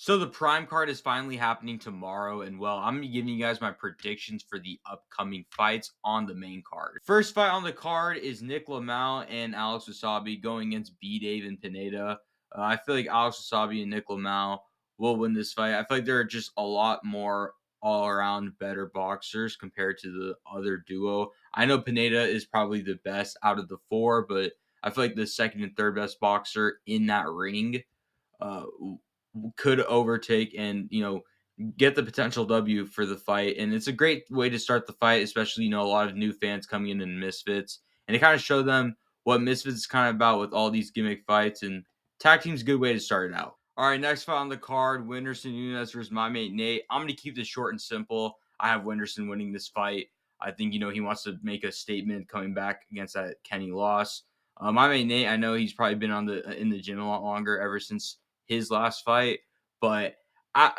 So the Prime card is finally happening tomorrow, and well, I'm gonna be giving you guys my predictions for the upcoming fights on the main card. First fight on the card is Nick Lamau and Alex Wasabi going against B Dave and Pineda. I feel like Alex Wasabi and Nick Lamau will win this fight. I feel like they're just a lot more all around better boxers compared to the other duo. I know Pineda is probably the best out of the four, but I feel like the second and third best boxer in that ring uh, could overtake and get the potential W for the fight. And it's a great way to start the fight, especially a lot of new fans coming in Misfits, and it kind of show them what Misfits is kind of about with all these gimmick fights. And tag team's a good way to start it out. All right, next fight on the card: Winderson Nunes versus my mate Nate. I'm gonna keep this short and simple. I have Winderson winning this fight. I think he wants to make a statement coming back against that Kenny loss. My mate Nate, I know he's probably been on the in the gym a lot longer ever since his last fight, but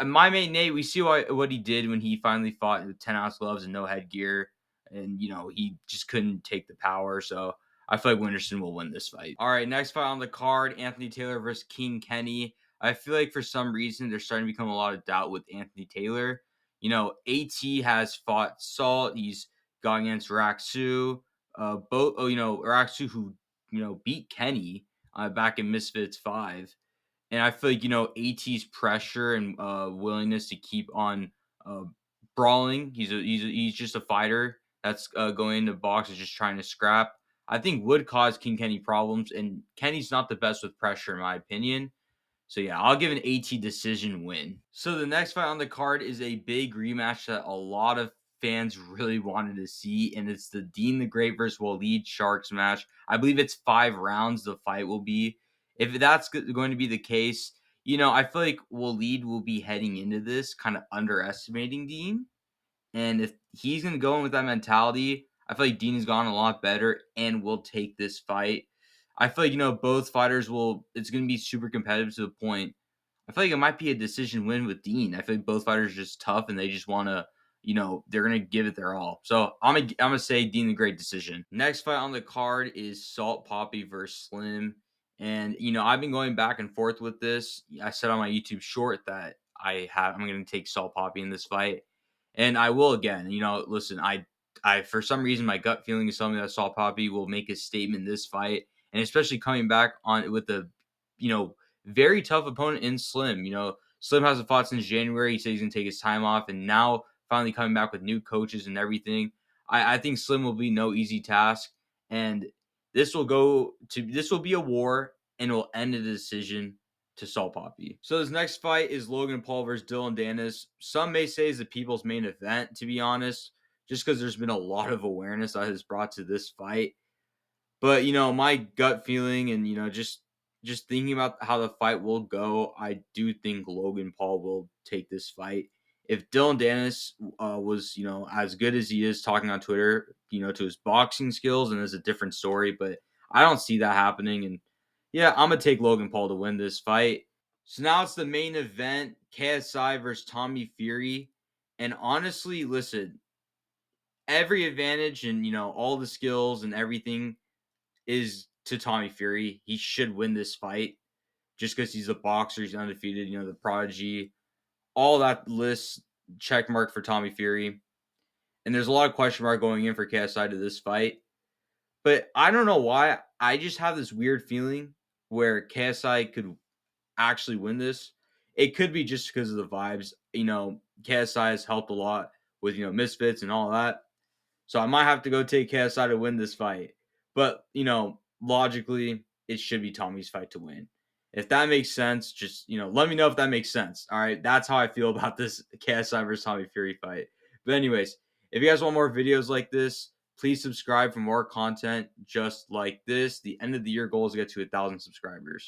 my mate Nate, we see what he did when he finally fought with 10-ounce gloves and no headgear, and he just couldn't take the power. So I feel like Winderson will win this fight. All right, next fight on the card: Anthony Taylor versus King Kenny. I feel like for some reason there's starting to become a lot of doubt with Anthony Taylor. AT has fought Salt. He's gone against Raksu. Both, Raksu, who beat Kenny back in Misfits 5. And I feel like, AT's pressure and willingness to keep on uh, brawling. He's just a fighter that's going into boxes just trying to scrap. I think would cause King Kenny problems, and Kenny's not the best with pressure in my opinion. So yeah, I'll give an AT decision win. So the next fight on the card is a big rematch that a lot of fans really wanted to see, and it's the Dean the Great versus Waleed Sharks match. I believe it's 5 rounds the fight will be. If that's going to be the case, I feel like Waleed will be heading into this kind of underestimating Dean. And if he's going to go in with that mentality, I feel like Dean has gone a lot better and will take this fight. I feel like, both fighters it's going to be super competitive to the point. I feel like it might be a decision win with Dean. I feel like both fighters are just tough and they just want to, they're going to give it their all. So I'm gonna say Dean the Great decision. Next fight on the card is Salt Poppy versus Slim. And, I've been going back and forth with this. I said on my YouTube short that I'm going to take Salt Poppy in this fight. And I will again. Listen, I for some reason my gut feeling is telling me that Salt Poppy will make a statement in this fight, and especially coming back on with a you know very tough opponent in Slim. Slim hasn't fought since January. He said he's gonna take his time off, and now finally coming back with new coaches and everything. I think Slim will be no easy task, and this will be a war, and it will end in a decision to Salt Poppy. So this next fight is Logan Paul versus Dylan Dennis. Some may say is the people's main event, to be honest, just because there's been a lot of awareness that has brought to this fight. But my gut feeling and just thinking about how the fight will go, I do think Logan Paul will take this fight. If Dylan Dennis was as good as he is talking on Twitter, to his boxing skills, and it's a different story. But I don't see that happening. And yeah, I'm gonna take Logan Paul to win this fight. So now it's the main event: KSI versus Tommy Fury. And honestly, listen, every advantage and all the skills and everything is to Tommy Fury. He should win this fight just because he's a boxer, he's undefeated, the prodigy, all that list check mark for Tommy Fury. And there's a lot of question mark going in for KSI to this fight. But I don't know why. I just have this weird feeling where KSI could actually win this. It could be just because of the vibes. KSI has helped a lot with, Misfits and all that. So I might have to go take KSI to win this fight. But, logically, it should be Tommy's fight to win. If that makes sense, just, let me know if that makes sense. All right. That's how I feel about this KSI versus Tommy Fury fight. But, anyways, if you guys want more videos like this, please subscribe for more content just like this. The end of the year goal is to get to 1,000 subscribers.